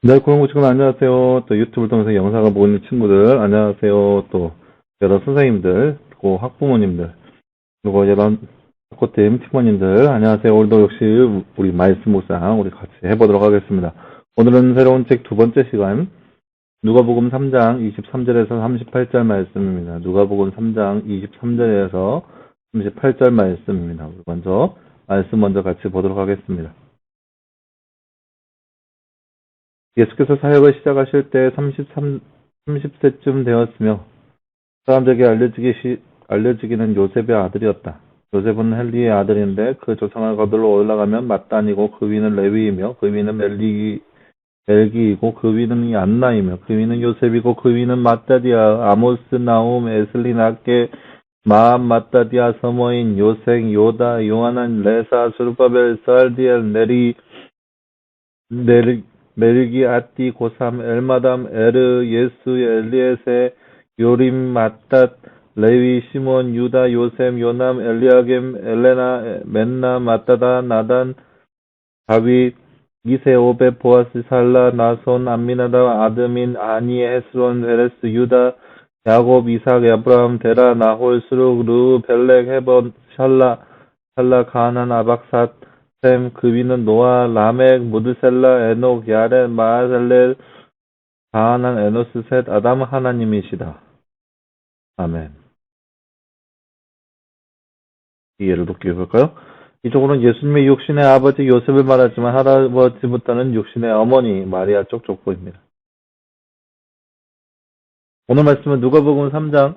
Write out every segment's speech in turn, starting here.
네, 고용고치군 안녕하세요. 또 유튜브를 통해서 영상을 보고 있는 친구들, 안녕하세요. 또 여러 선생님들, 그리고 학부모님들, 그리고 여러 학부팀 팀원님들, 안녕하세요. 오늘도 역시 우리 말씀 묵상 우리 같이 해보도록 하겠습니다. 오늘은 새로운 책 두 번째 시간, 누가복음 3장 23절에서 38절 말씀입니다. 누가복음 3장 23절에서 38절 말씀입니다. 우리 말씀 먼저 같이 보도록 하겠습니다. 예수께서 사역을 시작하실 때 30세쯤 되었으며 사람들에게 알려지기는 요셉의 아들이었다. 요셉은 헬리의 아들인데 그 조상을 거슬러 올라가면 맏단이고 그 위는 레위이며 그 위는 멜기이고 그 위는 안나이며 그 위는 요셉이고 그 위는 맏다디아, 아모스, 나움, 에슬리, 낫게, 마암, 맏다디아, 서모인, 요생, 요다, 요하난, 레사, 수르바벨, 살디엘, 멜기, 아띠, 고삼, 엘마담, 에르, 예수, 엘리에세, 요림, 맏닷, 레위, 시몬, 유다, 요셈, 요남, 엘리아겜, 엘레나, 맨나, 맏다다, 나단, 다윗, 이세, 오벳, 보아스, 살라, 나손, 암미나다, 아드민, 아니, 헤스론, 베레스, 유다, 야곱, 이삭, 아브라함, 데라, 나홀, 스룩, 르, 벨렉, 헤번, 샬라, 가난, 아박삿, 셈, 그 위는 노아, 라멕, 무드셀라, 에녹, 야렛, 마하살렐, 가하난, 에노스, 셋, 아담 하나님이시다. 아멘. 이해를 돕기 해볼까요? 이쪽으로는 예수님의 육신의 아버지 요셉을 말하지만 할아버지부터는 육신의 어머니 마리아 쪽 족보입니다. 오늘 말씀은 누가복음 3장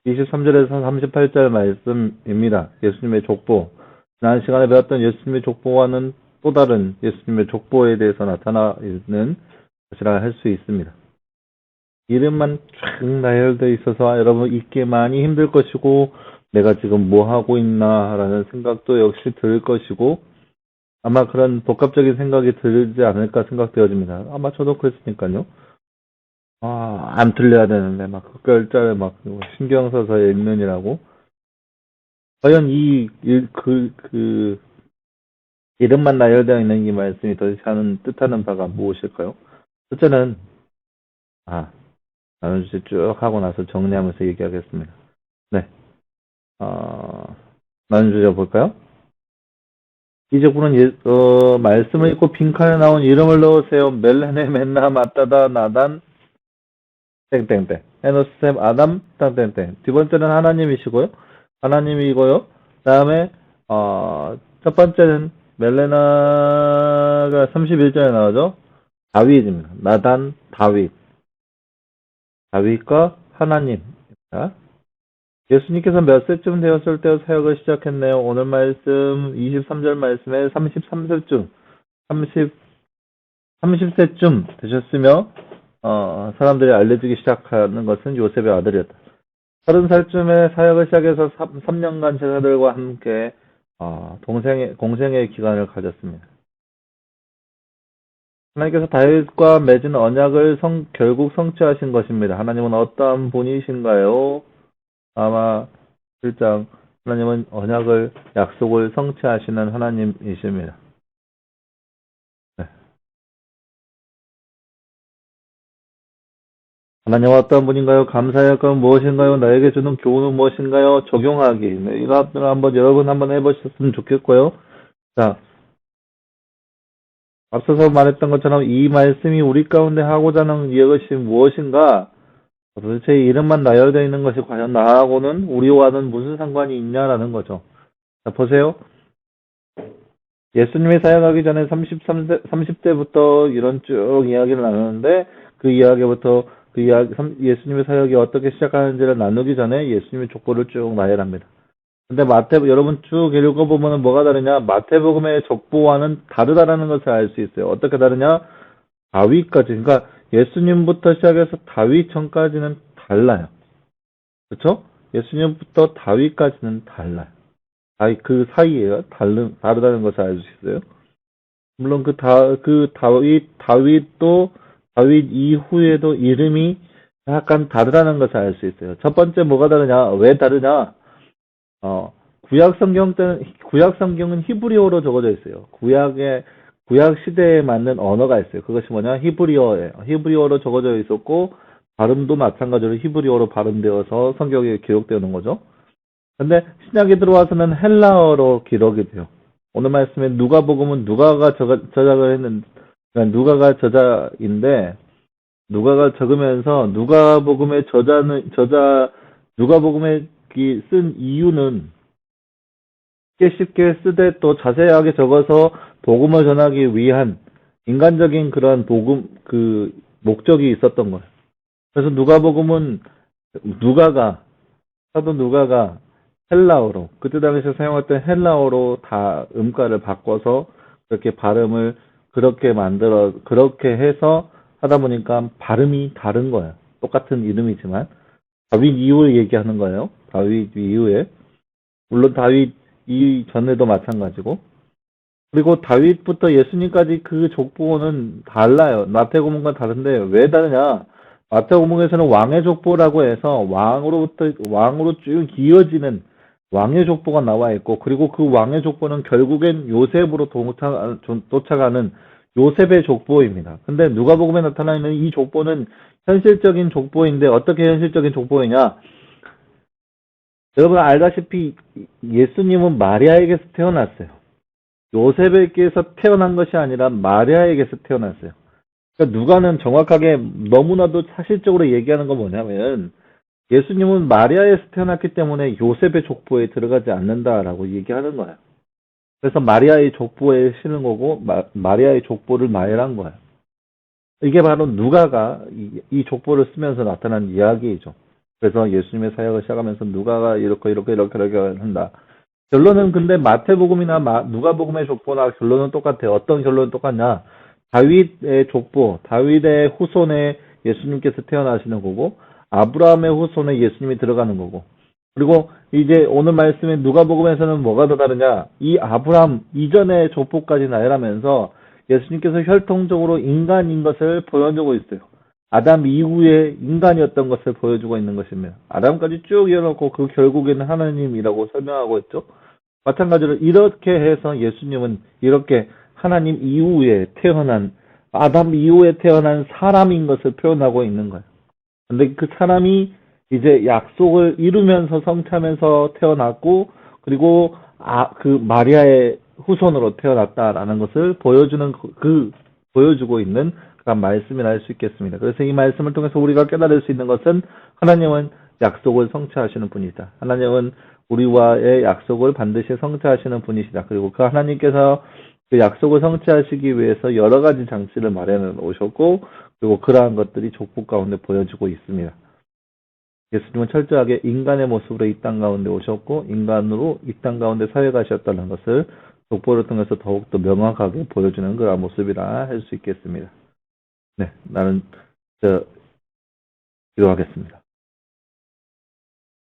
23절에서 38절 말씀입니다. 예수님의 족보. 지난 시간에 배웠던 예수님의 족보와는 또 다른 예수님의 족보에 대해서 나타나 있는 것이라 할 수 있습니다. 이름만 쫙 나열되어 있어서 여러분 읽기 많이 힘들 것이고 내가 지금 뭐 하고 있나 라는 생각도 역시 들 것이고 아마 그런 복합적인 생각이 들지 않을까 생각되어집니다. 아마 저도 그랬으니까요. 안 틀려야 되는데 막 그 글자를 막 신경 써서 읽느니라고. 과연 이름만 나열되어 있는 이 말씀이 뜻하는 바가 무엇일까요? 첫째는 나눠주시 쭉 하고 나서 정리하면서 얘기하겠습니다. 네. 나눠주셔 볼까요? 이제부는 말씀을 읽고 빈칸에 나온 이름을 넣으세요. 멜레네, 맨나, 맏다다, 나단, 땡땡땡. 에노스셈, 아담, 땡땡땡. 두 번째는 하나님이시고요. 하나님이고요. 다음에 첫 번째는 멜레나가 31절에 나오죠. 다윗입니다. 나단, 다윗과 하나님입니다. 예수님께서 몇 세쯤 되었을 때 사역을 시작했네요. 오늘 말씀 23절 말씀에 30세쯤 되셨으며 사람들이 알려주기 시작하는 것은 요셉의 아들이었다. 30살쯤에 사역을 시작해서 3년간 제자들과 함께 공생의 기간을 가졌습니다. 하나님께서 다윗과 맺은 언약을 결국 성취하신 것입니다. 하나님은 어떠한 분이신가요? 아마 1장 하나님은 약속을 성취하시는 하나님이십니다. 네. 하나님은 어떤 분인가요? 감사의 약속은 무엇인가요? 나에게 주는 교훈은 무엇인가요? 적용하기. 네, 이거 여러분 한번 해보셨으면 좋겠고요. 자, 앞서서 말했던 것처럼 이 말씀이 우리 가운데 하고자 하는 이것이 무엇인가? 도대체 이름만 나열되어 있는 것이 과연 나하고는 우리와는 무슨 상관이 있냐라는 거죠. 자, 보세요. 예수님이 사역하기 전에 30대부터 이런 쭉 이야기를 나누는데 예수님의 사역이 어떻게 시작하는지를 나누기 전에 예수님의 족보를 쭉 나열합니다. 근데 여러분 쭉 읽어보면 뭐가 다르냐? 마태복음의 족보와는 다르다라는 것을 알 수 있어요. 어떻게 다르냐? 다윗까지. 그러니까 예수님부터 시작해서 다윗 전까지는 달라요. 그렇죠? 예수님부터 다윗까지는 달라요. 그 사이에요. 다르다는 것을 알 수 있어요. 물론 다윗도 다윗 이후에도 이름이 약간 다르다는 것을 알 수 있어요. 첫 번째 뭐가 다르냐? 왜 다르냐? 구약 성경은 히브리어로 적어져 있어요. 구약 시대에 맞는 언어가 있어요. 그것이 뭐냐? 히브리어예요. 히브리어로 적어져 있었고 발음도 마찬가지로 히브리어로 발음되어서 성경에 기록되는 거죠. 근데 신약에 들어와서는 헬라어로 기록이 돼요. 오늘 말씀에 누가복음은 누가가 저작을 했는데, 그러니까 누가가 저자인데 누가가 적으면서 누가복음의 누가복음에 쓴 이유는 쉽게 쓰되 또 자세하게 적어서 복음을 전하기 위한 인간적인 그런 복음 목적이 있었던 거예요. 그래서 누가복음은 사도 누가가 헬라어로 그때 당시에 사용했던 헬라어로 다 음가를 바꿔서 그렇게 발음을 그렇게 해서 하다 보니까 발음이 다른 거예요. 똑같은 이름이지만 다윗 이후에 얘기하는 거예요. 다윗 이후에 물론 다윗 이전에도 마찬가지고 그리고 다윗부터 예수님까지 그 족보는 달라요. 마태복음과 다른데 왜 다르냐? 마태복음에서는 왕의 족보라고 해서 왕으로 쭉 이어지는 왕의 족보가 나와 있고 그리고 그 왕의 족보는 결국엔 요셉으로 도착하는 요셉의 족보입니다. 근데 누가복음에 나타나 있는 이 족보는 현실적인 족보인데 어떻게 현실적인 족보이냐? 여러분 알다시피 예수님은 마리아에게서 태어났어요. 요셉에게서 태어난 것이 아니라 마리아에게서 태어났어요. 그러니까 누가는 정확하게 너무나도 사실적으로 얘기하는 건 뭐냐면 예수님은 마리아에서 태어났기 때문에 요셉의 족보에 들어가지 않는다라고 얘기하는 거예요. 그래서 마리아의 족보에 실은 거고 마리아의 족보를 나열한 거예요. 이게 바로 누가가 이 족보를 쓰면서 나타난 이야기이죠. 그래서 예수님의 사역을 시작하면서 누가가 이렇게 한다. 결론은 근데 마태복음이나 누가복음의 족보나 결론은 똑같아요. 어떤 결론은 똑같냐? 다윗의 족보, 다윗의 후손에 예수님께서 태어나시는 거고 아브라함의 후손에 예수님이 들어가는 거고 그리고 이제 오늘 말씀에 누가복음에서는 뭐가 더 다르냐? 이 아브라함 이전의 족보까지 나열하면서 예수님께서 혈통적으로 인간인 것을 보여주고 있어요. 아담 이후에 인간이었던 것을 보여주고 있는 것입니다. 아담까지 쭉 이어놓고 그 결국에는 하나님이라고 설명하고 있죠. 마찬가지로 이렇게 해서 예수님은 이렇게 하나님 이후에 태어난 아담 이후에 태어난 사람인 것을 표현하고 있는 거예요. 근데 그 사람이 이제 약속을 이루면서 성취하면서 태어났고 그리고 그 마리아의 후손으로 태어났다라는 것을 보여주고 있는 그런 말씀이라 할 수 있겠습니다. 그래서 이 말씀을 통해서 우리가 깨달을 수 있는 것은 하나님은 약속을 성취하시는 분이다. 하나님은 우리와의 약속을 반드시 성취하시는 분이시다. 그리고 그 하나님께서 그 약속을 성취하시기 위해서 여러 가지 장치를 마련해 놓으셨고 그리고 그러한 것들이 족보 가운데 보여지고 있습니다. 예수님은 철저하게 인간의 모습으로 이 땅 가운데 오셨고 인간으로 이 땅 가운데 사역하셨다는 것을 족보를 통해서 더욱더 명확하게 보여주는 그런 모습이라 할 수 있겠습니다. 네, 나는 기도하겠습니다.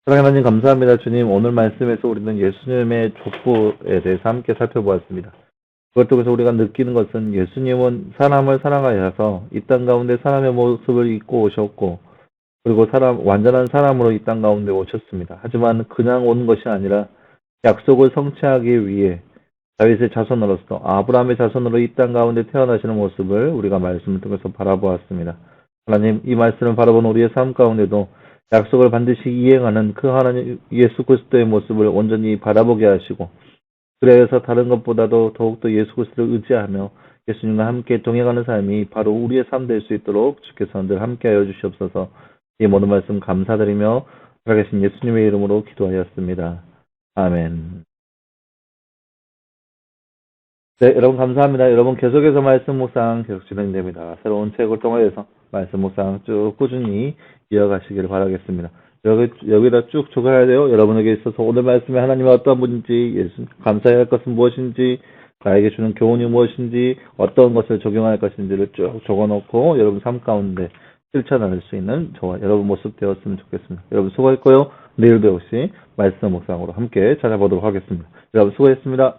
사랑하는 하나님 감사합니다. 주님 오늘 말씀에서 우리는 예수님의 족보에 대해서 함께 살펴보았습니다. 그것 통해서 우리가 느끼는 것은 예수님은 사람을 사랑하셔서 이 땅 가운데 사람의 모습을 입고 오셨고 그리고 완전한 사람으로 이 땅 가운데 오셨습니다. 하지만 그냥 온 것이 아니라 약속을 성취하기 위해 다윗의 자손으로서 아브라함의 자손으로 이 땅 가운데 태어나시는 모습을 우리가 말씀을 통해서 바라보았습니다. 하나님 이 말씀을 바라본 우리의 삶 가운데도 약속을 반드시 이행하는 그 하나님 예수 그리스도의 모습을 온전히 바라보게 하시고 그래서 다른 것보다도 더욱더 예수 그리스도를 의지하며 예수님과 함께 동행하는 삶이 바로 우리의 삶 될 수 있도록 주께서 늘 함께하여 주시옵소서. 이 모든 말씀 감사드리며 살아계신 예수님의 이름으로 기도하였습니다. 아멘. 네, 여러분 감사합니다. 여러분 계속해서 말씀 묵상 계속 진행됩니다. 새로운 책을 통해서 말씀 묵상 쭉 꾸준히 이어가시기를 바라겠습니다. 여기다 쭉 적어야 돼요. 여러분에게 있어서 오늘 말씀에 하나님이 어떤 분인지, 예수 감사해야 할 것은 무엇인지, 나에게 주는 교훈이 무엇인지, 어떤 것을 적용할 것인지를 쭉 적어놓고 여러분 삶 가운데 실천할 수 있는 저와 여러분 모습 되었으면 좋겠습니다. 여러분 수고했고요. 내일도 역시 말씀 묵상으로 함께 찾아보도록 하겠습니다. 여러분 수고했습니다.